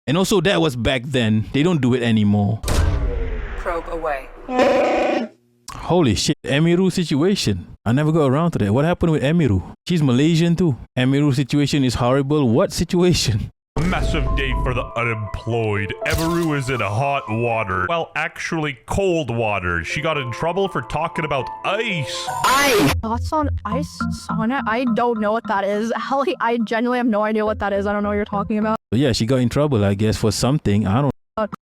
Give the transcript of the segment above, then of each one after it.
And also that was back then. They don't do it anymore. Probe away. Holy shit, Emiru situation. I never got around to that. What happened with Emiru? She's Malaysian too. Emiru situation is horrible. What situation? Massive day for the unemployed. Emiru is in hot water. Well, actually cold water. She got in trouble for talking about ice. Thoughts on ice sauna? I don't know what that is. Helly, I genuinely have no idea what that is. I don't know what you're talking about. So yeah, she got in trouble, I guess, for something. I don't.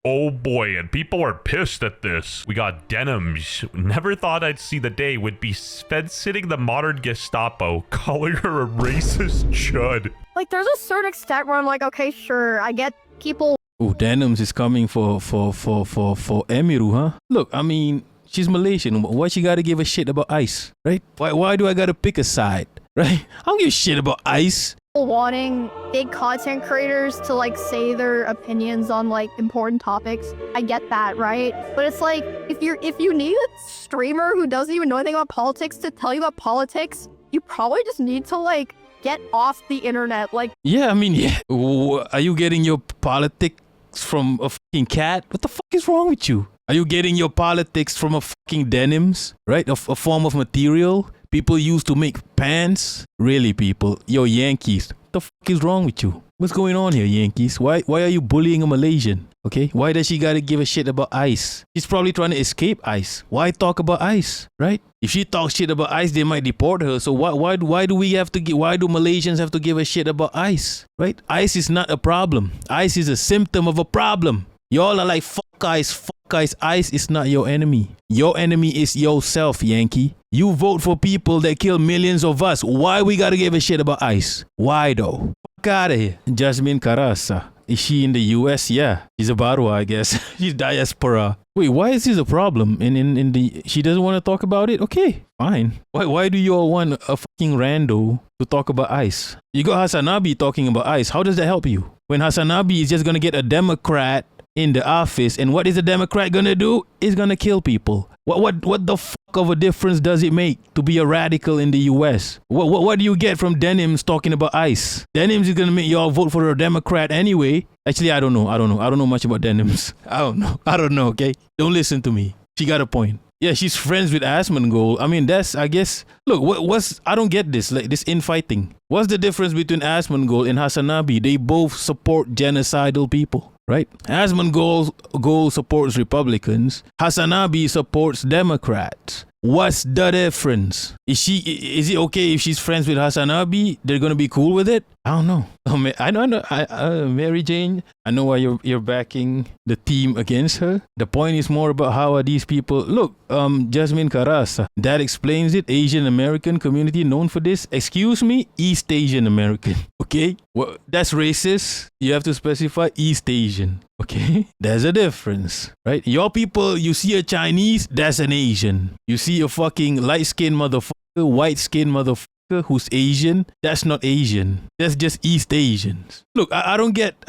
Oh boy, and people are pissed at this. We got Denims. Never thought I'd see the day would be sitting the modern Gestapo, calling her a racist chud. Like, there's a certain extent where I'm like, okay, sure, I get people. Oh, Denims is coming for Emiru, huh? Look, I mean, she's Malaysian. Why she gotta give a shit about ice, right? Why do I gotta pick a side, right? I don't give a shit about ice. Wanting big content creators to like say their opinions on like important topics. I get that, right? But it's like if you need a streamer who doesn't even know anything about politics to tell you about politics, you probably just need to like get off the internet. Like, yeah, I mean, yeah. Are you getting your politics from a fucking cat? What the fuck is wrong with you? Are you getting your politics from a fucking denims, right? A form of material people use to make pants? Really, people? Yo, Yankees, what the fuck is wrong with you? What's going on here, Yankees? Why are you bullying a Malaysian? Okay, why does she gotta give a shit about ice? She's probably trying to escape ice. Why talk about ice, right? If she talks shit about ice, they might deport her. So why do Malaysians have to give a shit about ice, right? Ice is not a problem. Ice is a symptom of a problem. Y'all are like, fuck ice, fuck ice. Ice is not your enemy. Your enemy is yourself, Yankee. You vote for people that kill millions of us. Why we gotta give a shit about ice? Why though? Fuck out of here. Jasmine Carasa. Is she in the US? Yeah. She's a Barwa, I guess. She's diaspora. Wait, why is this a problem? She doesn't want to talk about it? Okay, fine. Why do you all want a fucking rando to talk about ice? You got Hasanabi talking about ice. How does that help you? When Hasanabi is just gonna get a Democrat in the office, and what is a Democrat gonna do? It's gonna kill people. What the fuck of a difference does it make to be a radical in the US? What do you get from Denims talking about ice? Denims is gonna make y'all vote for a Democrat anyway. Actually, I don't know. I don't know much about Denims. I don't know, okay? Don't listen to me. She got a point. Yeah, she's friends with Asmongold. I mean, that's, I guess, look, I don't get this, like this infighting. What's the difference between Asmongold and Hasanabi? They both support genocidal people, right? Asmongold supports Republicans. Hasanabi supports Democrats. What's the difference? Is it okay if she's friends with Hasanabi? They're gonna be cool with it? I don't know. I don't know. Mary Jane, I know why you're backing the team against her. The point is more about how are these people. Look, Jasmine Carasa. That explains it. Asian American community known for this. Excuse me, East Asian American. Okay, well, that's racist. You have to specify East Asian. Okay, there's a difference, right? Your people, you see a Chinese, that's an Asian. You see a fucking light-skinned motherfucker, white-skinned motherfucker who's Asian, that's not Asian. That's just East Asians. Look, I don't get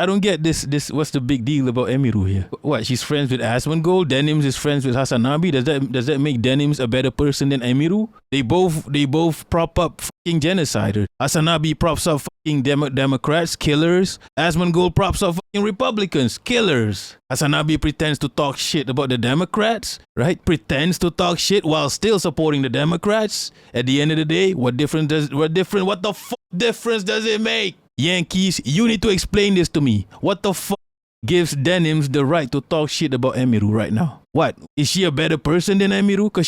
this. What's the big deal about Emiru here? What? She's friends with Asmongold. Denims is friends with Hasanabi. Does that make Denims a better person than Emiru? They both prop up fucking genociders. Hasanabi props up fucking Democrats, killers. Asmongold props up fucking Republicans, killers. Hasanabi pretends to talk shit about the Democrats, right? Pretends to talk shit while still supporting the Democrats. At the end of the day, what the fuck difference does it make? Yankees, you need to explain this to me. What the fuck gives Denims the right to talk shit about Emiru right now? What? Is she a better person than Emiru? Cause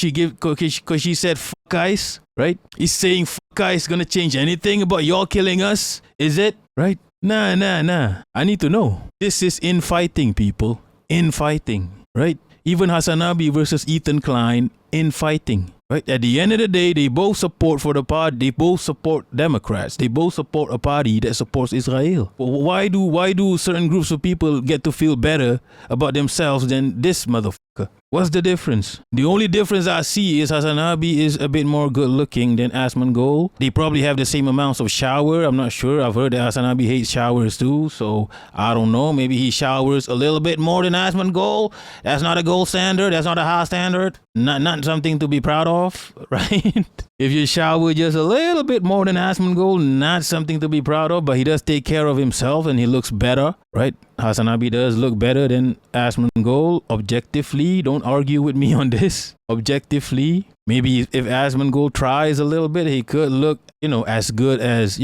she said fuck ice, right? Is saying fuck ice gonna change anything about y'all killing us? Is it? Right? Nah. I need to know. This is infighting, people. Infighting, right? Even Hasanabi versus Ethan Klein, infighting. Right? At the end of the day, they both support for the party. They both support Democrats. They both support a party that supports Israel. Why do certain groups of people get to feel better about themselves than this motherfucker? What's the difference? The only difference I see is Hasanabi is a bit more good looking than Asmongold. They probably have the same amounts of shower. I'm not sure. I've heard that Hasanabi hates showers too. So I don't know. Maybe he showers a little bit more than Asmongold. That's not a gold standard. That's not a high standard. Not something to be proud of, right? If you shower just a little bit more than Asmongold, not something to be proud of, but he does take care of himself and he looks better, right? Hasanabi does look better than Asmongold. Objectively, don't argue with me on this. Objectively, maybe if Asmongold tries a little bit, he could look, as good as,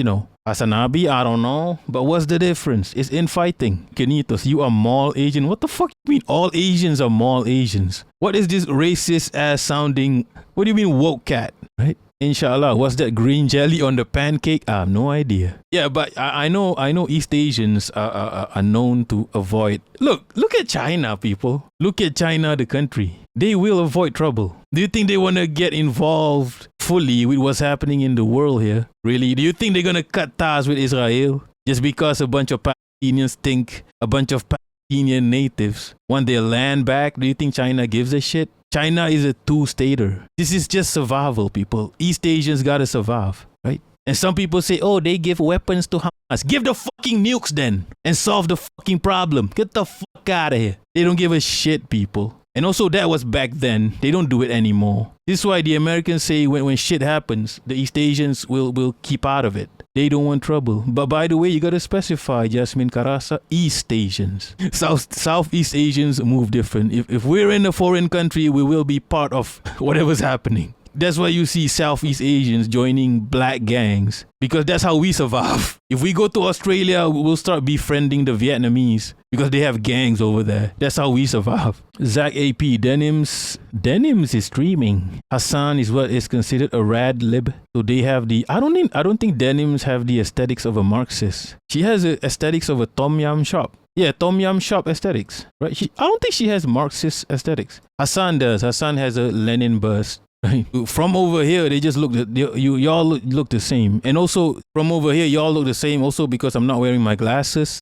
Hasanabi. I don't know. But what's the difference? It's in fighting. Kenitos, you are mall Asian. What the fuck you mean all Asians are mall Asians? What is this racist ass sounding? What do you mean woke cat? Right? Inshallah, what's that green jelly on the pancake? I have no idea. Yeah, but I know East Asians are known to avoid. Look at China, people. Look at China, the country. They will avoid trouble. Do you think they want to get involved fully with what's happening in the world here? Really? Do you think they're going to cut ties with Israel just because a bunch of Palestinians think a bunch of Palestinian natives want their land back? Do you think China gives a shit? China is a two-stater. This is just survival, people. East Asians gotta survive, right? And some people say, oh, they give weapons to Hamas. Give the fucking nukes then and solve the fucking problem. Get the fuck out of here. They don't give a shit, people. And also that was back then. They don't do it anymore. This is why the Americans say when shit happens, the East Asians will keep out of it. They don't want trouble. But by the way, you gotta specify, Jasmine Karasa, East Asians. Southeast Asians move different. If we're in a foreign country, we will be part of whatever's happening. That's why you see Southeast Asians joining black gangs, because that's how we survive. If we go to Australia, we'll start befriending the Vietnamese because they have gangs over there. That's how we survive. Zach AP, Denims is streaming. Hassan is what is considered a rad lib. So they have the, I don't think Denims have the aesthetics of a Marxist. She has the aesthetics of a Tom Yum shop. Yeah, Tom Yum shop aesthetics, right? I don't think she has Marxist aesthetics. Hassan does. Hassan has a Lenin bust. Right. From over here, they just look. Y'all look the same, and also from over here, y'all look the same. Also because I'm not wearing my glasses.